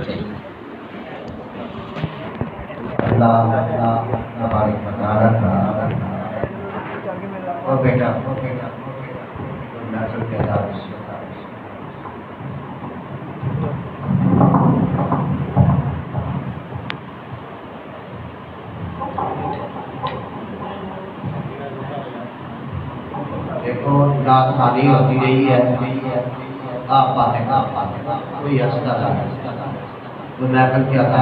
اللہ تبارک و تعالیٰ کا اور بیٹا نسل کے علاوہ دیکھو رات خالی ہوتی رہی ہے، آپ باتیں کوئی ہنستا تھا، کوئی محفل کیا تھا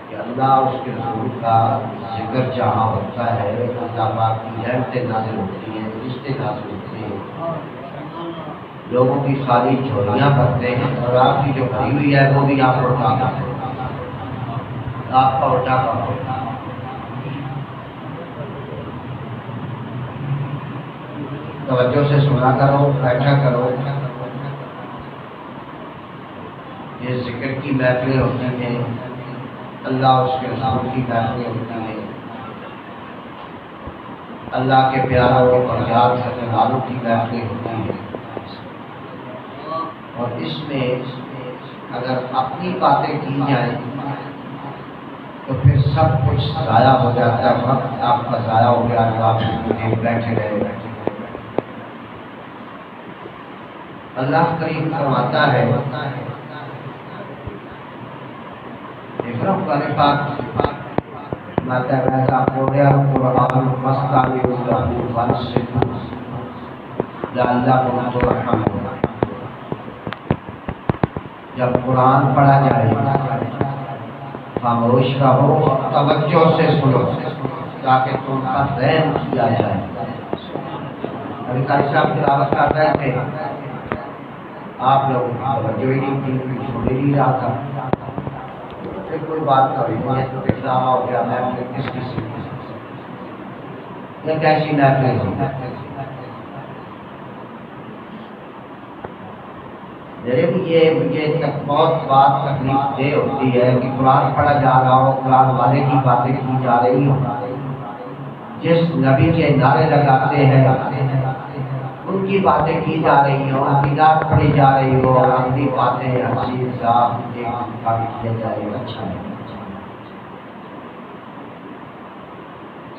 کہ اللہ اس کے رسول کا ذکر جہاں ہوتا ہے اللہ پاک کی رحمتیں نازل ہوتی ہیں، رشتے نازل ہوتے ہیں، لوگوں کی ساری جھولیاں بھرتے ہیں اور آپ کی جو بھری ہوئی ہے وہ بھی آپ اٹھا کرتے ہیں، آپ کا اٹھا کر توجہ سے سنا کرو، بیٹھا کرو۔ یہ ذکر کی محفلیں ہوتی ہیں، اللہ اس کے رسول کی محفلیں ہوتی ہیں، اللہ کے پیاروں کے فریاد کرنے والوں کی محفلیں ہوتی ہیں، اور اس میں اگر اپنی باتیں کی جائیں تو پھر سب کچھ ضائع ہو جاتا ہے، وقت آپ کا ضائع ہو گیا جو آپ بیٹھے رہے۔ اللہ کریم فرماتا ہے قرآن پاک جب قرآن پڑھا جائے خاموش رہو، توجہ سے سنو تاکہ تم کا رحم کیا جائے۔ ابھی قاری صاحب تلاوت کر رہے تھے، آپ لوگوں کی توجہ ہی نہیں تھی، چھوڑ ہی نہیں رہا تھا، پھر کوئی بات کری نہیں تو ڈرامہ ہو گیا، محفل کس کسی یہ کیسی محفل ہوئی؟ یہ تک بہت بات تکلیف دہ ہوتی ہے کہ قرآن پڑھا جا رہا ہو، قرآن والے کی باتیں کی جا رہی ہوں، جس نبی کے نعرے لگاتے ہیں ان کی باتیں کی جا رہی ہوں، ان کی نعت پڑھی جا رہی ہو، اور اپنی باتیں ہنسی صاحب کیا جائے، اچھا ہے۔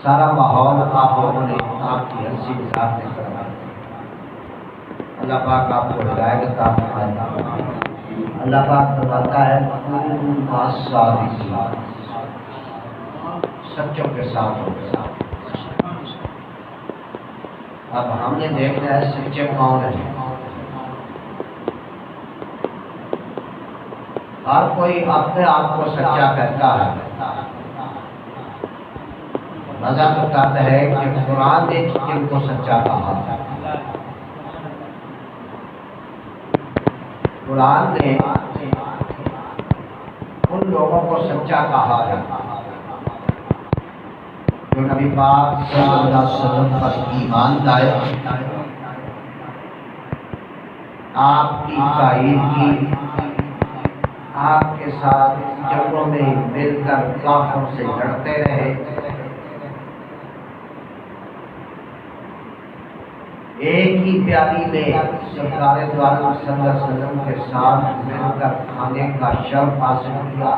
سارا ماحول آپ لوگوں نے آپ کی ہنسی مذاق میں کروایا۔ اللہ پاک آپ کو ہدایت عطا فرمائے۔ اللہ پاک فرماتا ہے سچوں کے ساتھ ہو۔ اب ہم نے دیکھنا ہے سچے کون ہیں۔ ہر کوئی اپنے آپ کو سچا کہتا ہے، مزہ تو کہتا ہے کہ قرآن نے جن کو سچا کہا، قرآن نے ان لوگوں کو سچا کہا ہے جو نبی پاک صلی اللہ علیہ وسلم پر ایمان لائے، آپ کی تائید کی، آپ کے ساتھ جنگوں میں مل کر کافروں سے لڑتے رہے، ایک ہی پیالی میں سرکار دو عالم صلی اللہ علیہ وسلم کے ساتھ مل کر کھانے کا شرف حاصل کیا،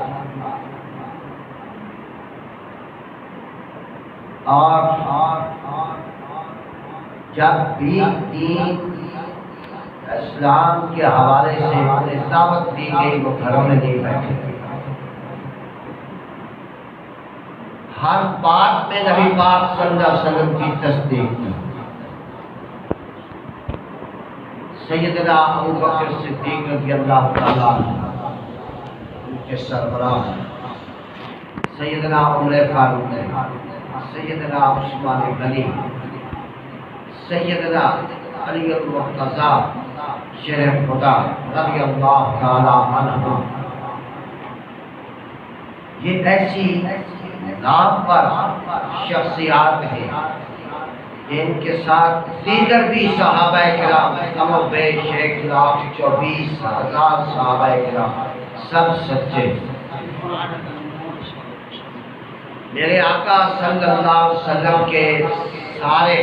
اور جب بھی دین اسلام کے حوالے سے انہیں دعوت دی گئی وہ گھروں میں نہیں بیٹھے، ہر بات میں نبی پاک صلی اللہ علیہ وسلم کی تصدیق کی۔ سیدنا ابو بکر صدیق رضی اللہ تعالیٰ ان کے سربراہ، سیدنا عمر فاروق، سیدنا عثمان غنی، سیدنا علی المرتضیٰ شیر خدا رضی اللہ تعالیٰ عنہ، یہ ایسی نام پر شخصیات ہیں ان کے ساتھ دیگر بھی صحابہ کرام کم و بیش 1,24,000 صحابہ کرام سب سچے۔ میرے آقا صلی اللہ علیہ وسلم کے سارے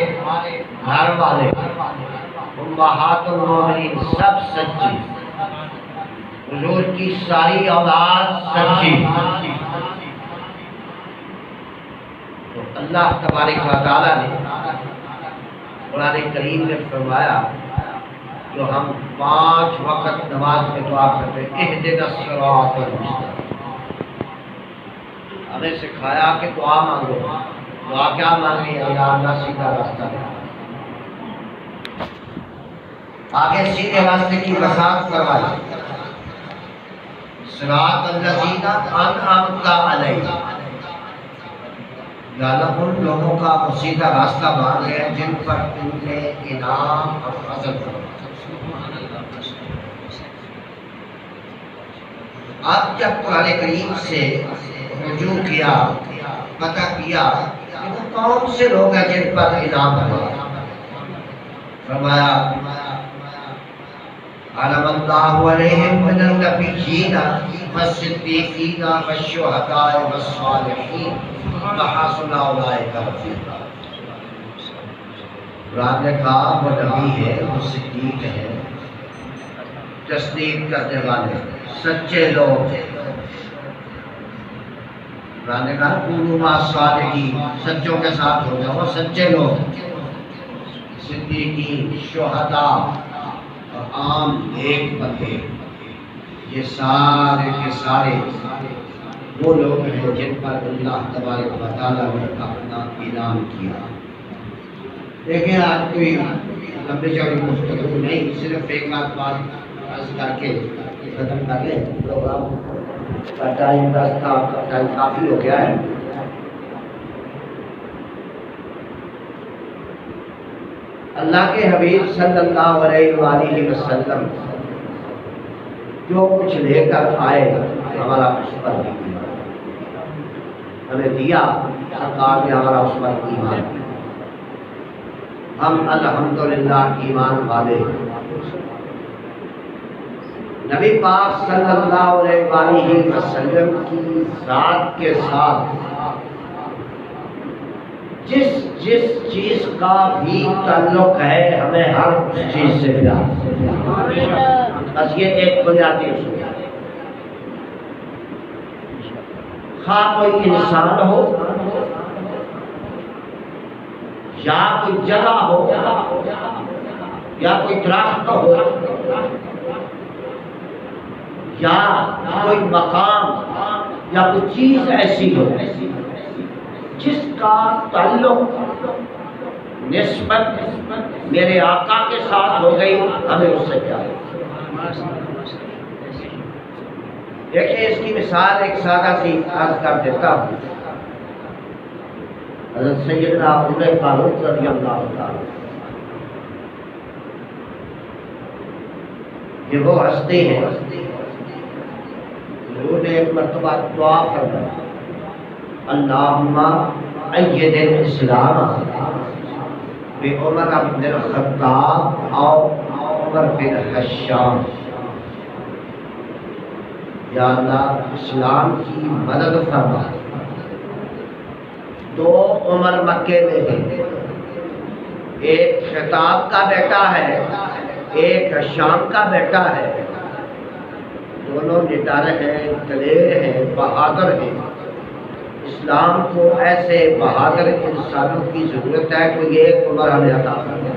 گھر والے امہات المومنین سب سچے، حضور کی ساری اولاد سچی. تو اللہ تبارک و تعالیٰ نے قرآن کریم میں فرمایا جو ہم 5 وقت نماز میں دعا کرتے ہیں اہدنا الصراط المستقیم، ہمیں سکھایا کہ دعا مانگو. دعا کیا مانگی؟ یا اللہ سیدھا راستہ دے. آگے سیدھے راستے کی وضاحت کروائی. صراط الذین انعمت علیہم، یا اللہ ان لوگوں کا وہ سیدھا راستہ مان گئے جن پر تم نے انعام اور فضل کرا. اب جب قرآن کریم سے رجوع کیا، پتہ کیا کہ وہ کون سے لوگ ہیں جن پر انعام ہوا، فرمایا علم اللہ علیہم من النبیین والصدیقین والشہداء والصالحین وحسن اولئک رفیقا. قرآن نے کہا وہ نبی ہے، وہ صدیق ہے، تصدیق کرنے والے سچے لوگ ہیں. قرآن نے کہا کونوا مع الصادقین، سچوں کے ساتھ ہو جاؤ، وہ سچے لوگ. صدیقین، شہداء اور عام ایک بندے، یہ سارے کے سارے وہ لوگ ہیں جن پر اللہ تبارک و تعالیٰ نے اپنا انعام کیا. دیکھیں آج کوئی لمبی چوڑی گفتگو نہیں، صرف ایک بات عرض کر کے ختم کر لیں. پروگرام کا ٹائم 10 تھا، ٹائم کافی ہو گیا ہے. اللہ کے حبیب صلی اللہ علیہ وآلہ وسلم جو کچھ لے کر آئے ہمارا اس پر ایمان، ہمیں دیا سرکار نے ہمارا اس پر ایمان. ہم الحمدللہ ایمان والے. نبی پاک صلی اللہ علیہ وآلہ وسلم کی ذات کے ساتھ جس چیز کا بھی تعلق ہے ہمیں ہر چیز سے پیار. بس یہ ایک بنیادی اصول ہے. خواہ کوئی انسان ہو یا کوئی جگہ ہو یا کوئی درخت ہو یا کوئی مقام یا کوئی چیز ایسی ہو جس کا تعلق نسبت میرے آقا کے ساتھ ہو گئی، ہمیں اس سے پیار. دیکھیں اس کی مثال ایک سادہ سی عرض کر دیتا ہوں. حضرت سیدنا عمر فاروق رضی اللہ تعالیٰ، یہ وہ ہستی ہے انہوں نے ایک مرتبہ دعا فرمائی اللہم اید الاسلام بعمر بن الخطاب او عمر بن حشام. یا اللہ اسلام کی مدد فرما. 2 عمر مکے میں ہیں، ایک خطاب کا بیٹا ہے، ایک حشام کا بیٹا ہے. دونوں نڈر ہیں، دلیر ہیں، بہادر ہیں. اسلام کو ایسے بہادر انسانوں کی ضرورت ہے. کوئی ایک عمر ہمیں عطا کر دے.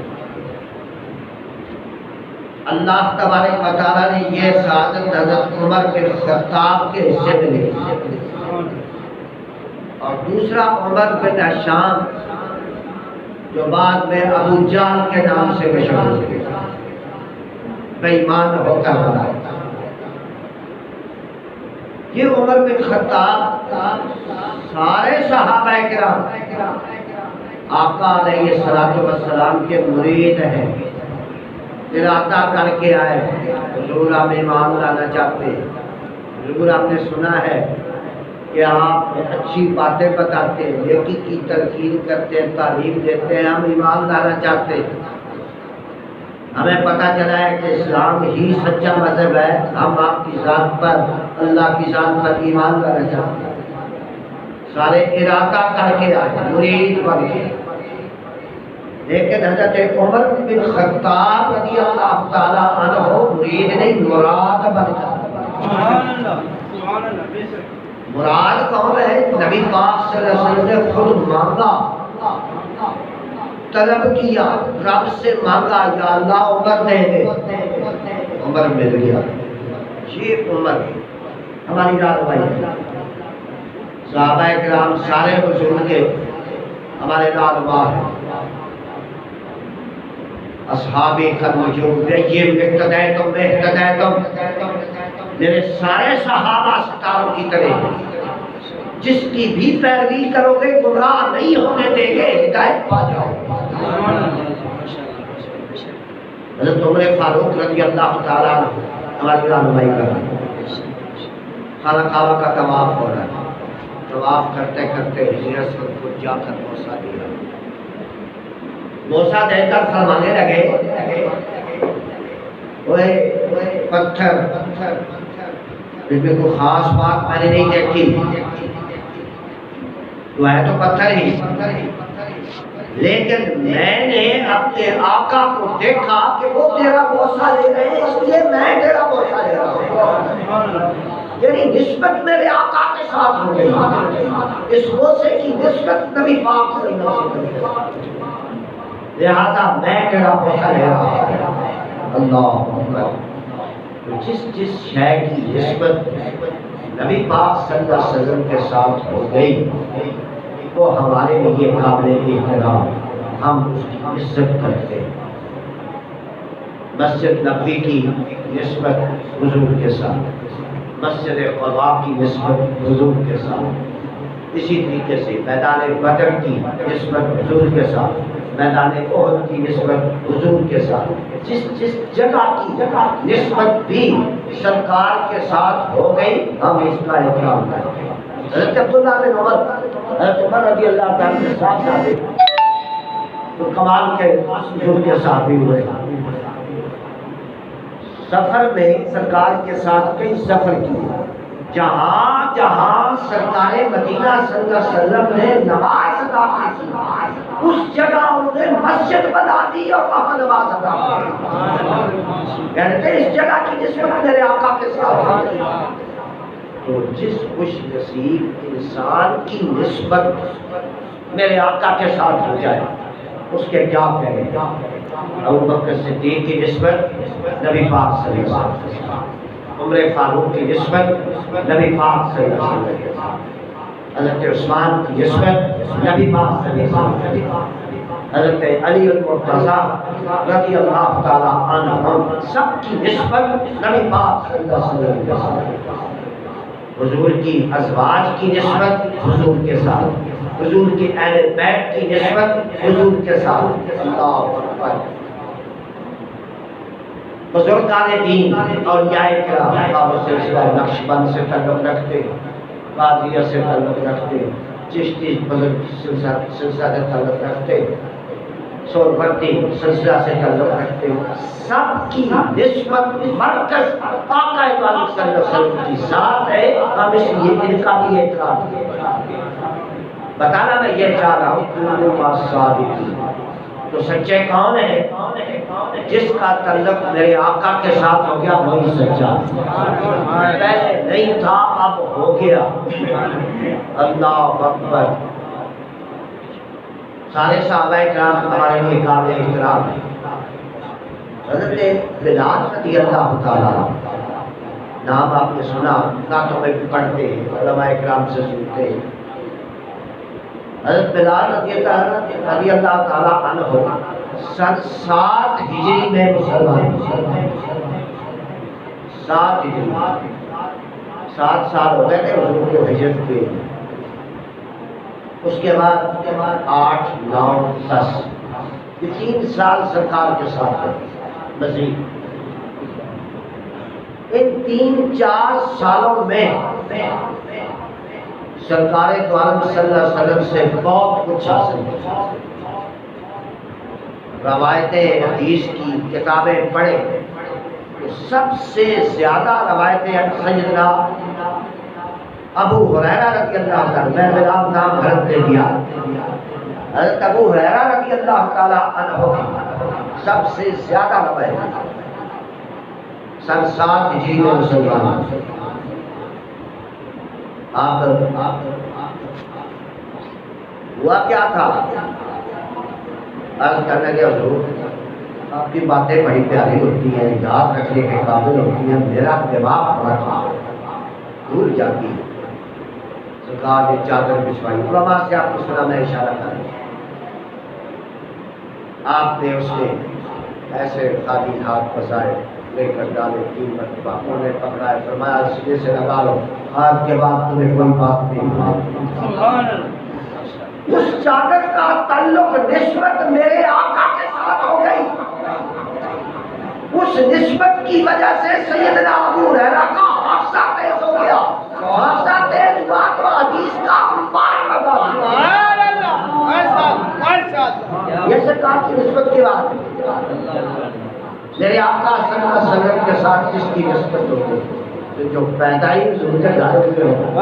اللہ تبارک و تعالیٰ نے یہ سعادت حضرت عمر بن خطاب کے حصے میں لکھی. اور دوسرا عمر بن حشام جو بعد میں ابو جہل کے نام سے مشہور ہوئے، بے ایمان ہو کر مرا. یہ عمر بن خطاب سارے صحابہ کرام آقا علیہ السلام کے مرید ہیں. ارادہ کر کے آئے حضور آپ ایمان لانا چاہتے ہیں. حضور آپ نے سنا ہے کہ آپ اچھی باتیں بتاتے ہیں، نیکی کی تلقین کرتے ہیں، تعلیم دیتے ہیں، ہم ایمان لانا چاہتے ہیں. ہمیں پتہ چلا ہے کہ اسلام ہی سچا مذہب ہے، ہم آپ کی ذات پر، اللہ کی ذات پر ایمان لانا چاہتے ہیں. سارے ارادہ کر کے آئے، مرید بن گئے. لیکن حضرت عمر بن خطاب رضی اللہ تعالیٰ عنہ مرید نہیں، مراد بن جاتے. مراد کون ہے؟ نبی پاک صلی اللہ علیہ وسلم نے خود مانگا، طلب کیا، رب سے مانگا یا اللہ عمر دے دے، عمر مل گیا۔ یہ عمر ہماری رہنمائی ہے۔ صحابہ کرام سارے بزرگ کے ہمارے رہنما ہیں۔ اصحابی النجوم نجم اقتدیتم اہتدیتم، میرے سارے صحابہ ستاروں کی طرح، جس کی بھی پیروی کرو گے گمراہ نہیں ہونے دیں گے، ہدایت پا جاؤ۔ حضرت عمر فاروق رضی اللہ تعالیٰ عنہ ہماری رہنمائی کر رہے ہیں۔ خانہ کعبہ کا طواف ہو رہا ہے، طواف کرتے کرتے حضرت کو جا کر بوسہ دیا، بوسہ دے کر فرمانے لگے، اوے پتھر، اس میں کوئی خاص بات میں نے نہیں دیکھی، تو ہے تو پتھر ہی، لیکن میں نے اپنے آقا کو دیکھا کہ وہ تیرا بوسہ لے رہے ہیں، اس لیے میں تیرا بوسہ لے رہا ہوں۔ یعنی نسبت میرے آقا کے ساتھ ہو گئی، اس بوسے کی نسبت نبی پاک صلی اللہ علیہ وسلم، لہذا میں تیرا بوسہ لے رہا ہوں۔ اللہ اکبر۔ جس شے کی نسبت نبی پاک صلی اللہ علیہ وسلم کے ساتھ ہو گئی وہ ہمارے لیے قابل احترام، ہم اس کی عزت کرتے ہیں۔ مسجد نبوی کی نسبت حضور کے ساتھ، مسجد قباء کی نسبت حضور کے ساتھ، اسی طریقے سے میدان بدر کی نسبت حضور کے ساتھ، میدان احد کی نسبت حضور کے ساتھ، جس جگہ کی نسبت بھی سرکار کے ساتھ ہو گئی ہم اس کا احترام کرتے ہیں۔ حضرت عبداللہ بن عمر، حضرت عمر رضی اللہ تعالیٰ کے ساتھ آتے تو کمال کے حضور کے ساتھ بھی ہوئے۔ سفر میں سرکار کے ساتھ کئی سفر کیے، جہاں جہاں سرکار مدینہ صلی اللہ علیہ وسلم نے نماز ادا کی اس جگہ انہوں نے مسجد بنا دی اور وہاں نماز ادا کی، کہتے اس جگہ کی نسبت میرے آقا کے ساتھ۔ تو جس خوش نصیب انسان کی نسبت میرے آقا کے ساتھ ہو جائے اس کے کیا کہیں؟ ابو بکر صدیق کی نسبت نبی پاک صلی اللہ علیہ وسلم، عمر فاروق کی نسبت نبی پاک صلی اللہ علیہ وسلم، حضرت عثمان کی نسبت نبی پاک صلی اللہ علیہ وسلم، حضرت علی المرتضیٰ رضی اللہ تعالیٰ عنہ، سب کی نسبت نبی پاک صلی اللہ علیہ وسلم۔ حضور کی ازواج کی نسبت حضور کے ساتھ، حضور کی اہل بیت کی نسبت حضور کے ساتھ۔ اللہ اکبر۔ بزرگان دین اولیاء کرام بابا سلسلہ نقشبند سے تعلق رکھتے، قادریہ سے تعلق رکھتے، چشتی بزرگ سلسلہ سے تعلق رکھتے، سوربردی سلسلہ سے تعلق رکھتے، سب کی نسبت مرکز آقا پاک صلی اللہ علیہ وسلم کی ذات ہے، ہم اس لیے ان کا بھی احترام بتانا میں یہ چاہ رہا ہوں۔ تو سچے کون ہے؟ جس کا تعلق میرے آقا کے ساتھ ہو گیا وہی سچا، پہلے نہیں تھا اب ہو گیا۔ اللہ اکبر۔ سارے صحابہ کرام ہمارے لیے قابل احترام ہیں۔ حضرت بلال رضی اللہ تعالیٰ نام آپ نے سنا، نعتوں میں بھی پڑھتے ہیں، علماء کرام سے سنتے ہیں۔ حضرت بلال رضی اللہ تعالیٰ عنہ سن 7 ہجری میں مسلمان، 7 ہجری، 7 سال ہو گئے تھے حضور کو ہجرت کے۔ اس کے بعد 8 9 10 یہ 3 سال سرکار کے ساتھ ہے مزید۔ ان 3-4 سالوں میں سرکار دو عالم صلی اللہ علیہ وسلم سے بہت کچھ حاصل کیا۔ روایتیں حدیث کی کتابیں پڑھیں تو سب سے زیادہ روایتیں سیدنا ابو ہریرہ رضی اللہ تعالیٰ، میں بلال نام غلط دے دیا، حضرت ابو ہریرہ رضی اللہ تعالیٰ عنہ سب سے زیادہ روایت سن 7 ہجری میں مسلمان۔ آپ ہوا کیا تھا؟ عرض کرنے کے حضور آپ کی باتیں بڑی پیاری ہوتی ہیں، یاد رکھنے کے قابل ہوتی ہیں، میرا دماغ بڑا دور جاتی ہے۔ سرکار نے چادر بچھوائی، علماء سے آپ کو سنا، میں اشارہ کر رہا ہوں۔ آپ نے اس نے ایسے خالی ہاتھ پسائے، لے کر ڈالے، 3 مرتبہ انہوں نے پکڑا ہے، فرمایا سیدھے سے لگا لو، آج کے بعد تمہیں کوئی بات نہیں۔ اس چادر کا تعلق نسبت میرے آقا کے ساتھ ہو گئی، اس نسبت کی وجہ سے سیدنا ابو ہریرہ کا حافظہ تیز ہو گیا، حافظہ تیز ہوا تو حدیث کا انبار لگا۔ یہ سرکار کی نسبت کی بات ہے۔ میرے آقا صلی اللہ علیہ وسلم کے ساتھ جس کی نسبت ہوتی ہے، جو پیدا ہی حضور کے گھر میں ہو،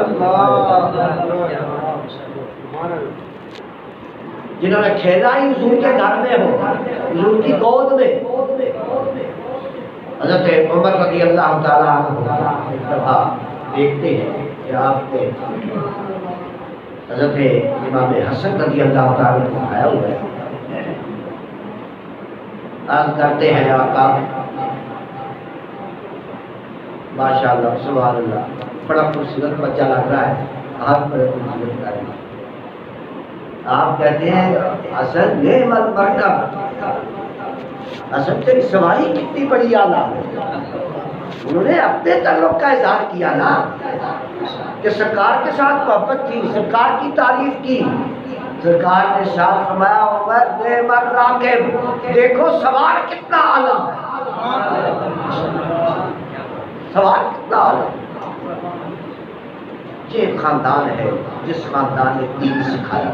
جنہوں نے کھیلا ہی حضور کے گھر میں ہو، حضور کی گود میں۔ حضرت عمر رضی اللہ تعالیٰ عنہ ایک دفعہ دیکھتے ہیں کہ آپ نے حضرت امام حسن رضی اللہ تعالیٰ کو کھایا ہوا ہے۔ عرض کرتے ہیں آقا ماشاءاللہ سبحان اللہ، بڑا خوبصورت بچہ لگ رہا ہے، آپ بڑے خوبصورت لگ رہے ہیں۔ آپ کہتے ہیں حسن نعم المرکب، حسن تیری سواری کتنی بڑی اعلیٰ ہے۔ انہوں نے اپنے تعلق کا اظہار کیا نا کہ سرکار کے ساتھ محبت کی، سرکار کی تعریف کی۔ سرکار نے ارشاد فرمایا عمر نعم الراکب، دیکھو سوار کتنا عالم ہے، سوار کتنا عالم۔ یہ خاندان ہے جس خاندان نے دین سکھایا،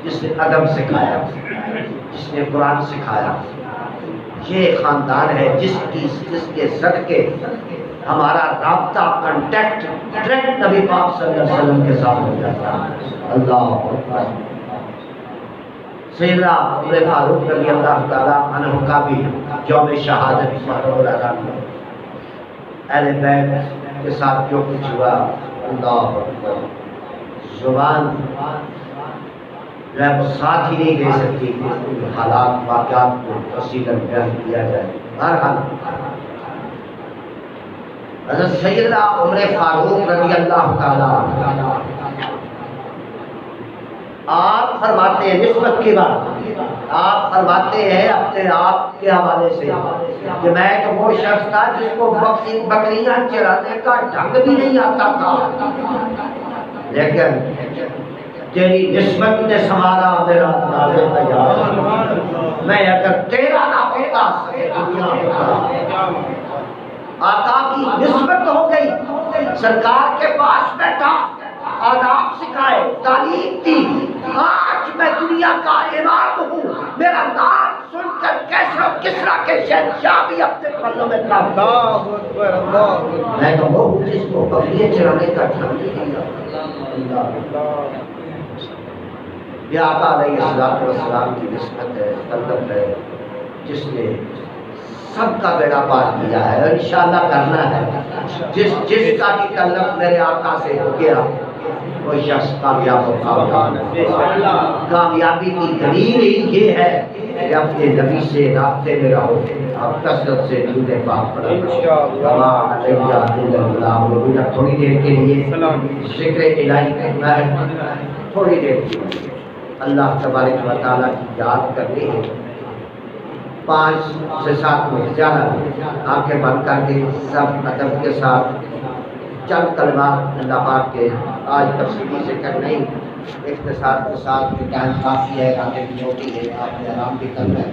جس نے ادب سکھایا، جس نے قرآن سکھایا۔ یہ خاندان ہے جس کے صدقے ہمارا رابطہ، کنٹیکٹ ڈائریکٹ نبی پاک صلی اللہ علیہ وسلم کے ساتھ ہو جاتا ہے۔ اللہ اکبر۔ سیدنا عمر فاروق رضی اللہ تعالیٰ عنہ کا بھی یوم شہادت محرم الحرام اہل بیت کے ساتھ جو کچھ ہوا، اللہ اکبر، زبان جو ہے وہ ساتھ ہی نہیں دے سکتی کہ حالات واقعات کو تفصیلاً بیان کیا جائے۔ بہرحال حضرت سیدنا عمر فاروق رضی اللہ تعالیٰ آپ فرماتے ہیں نسبت کی بات، آپ فرماتے ہیں اپنے آپ کے حوالے سے کہ میں تو وہ شخص تھا جس کو بکریاں چرانے کا ڈھنگ بھی نہیں آتا تھا، لیکن تیری نسبت نے سنبھالا میرا نازے تیار، میں اگر تیرا نہ ہوتا دنیا ہوتا۔ آقا کی نسبت ہو گئی، سرکار کے پاس بیٹھا، آداب سکھائے، تعلیم دی۔ آج میں دنیا کا امام ہوں، میرا نام سن کر کیسر و کسریٰ کے شہنشاہ بھی اپنے پلوں میں کھاتے ہیں۔ میں تو وہ ہوں جس کو بکریاں چرانے کا ڈھنگ نہیں آتا۔ یہ آقا علیہ السلام کی نسبت ہے، طلب ہے، جس نے سب کا بیڑا پار کیا ہے اور انشاءاللہ کرنا ہے۔ جس کا بھی تعلق میرے آقا سے ہو گیا وہ شخص کامیاب و کامیاب ہے۔ کامیابی کی دلیل ہی یہ ہے کہ اپنے نبی سے رابطے میں رہو اور کثرت سے درود پاک پڑھو۔ تھوڑی دیر کے لیے ذکر الہی کرنا ہے، تھوڑی دیر کے لیے اللہ تبارک و تعالیٰ کی یاد کرنی ہے۔ 5 سے 7 منٹ زیادہ آنکھیں بند کر کے سب ادب کے ساتھ چند کلمات اللہ پاک کے، آج تفصیلی ذکر نہیں، اختصار کے ساتھ ٹائم کافی ہے، راتیں بھی چھوٹی ہے، آپ نے آرام بھی کرنا ہے۔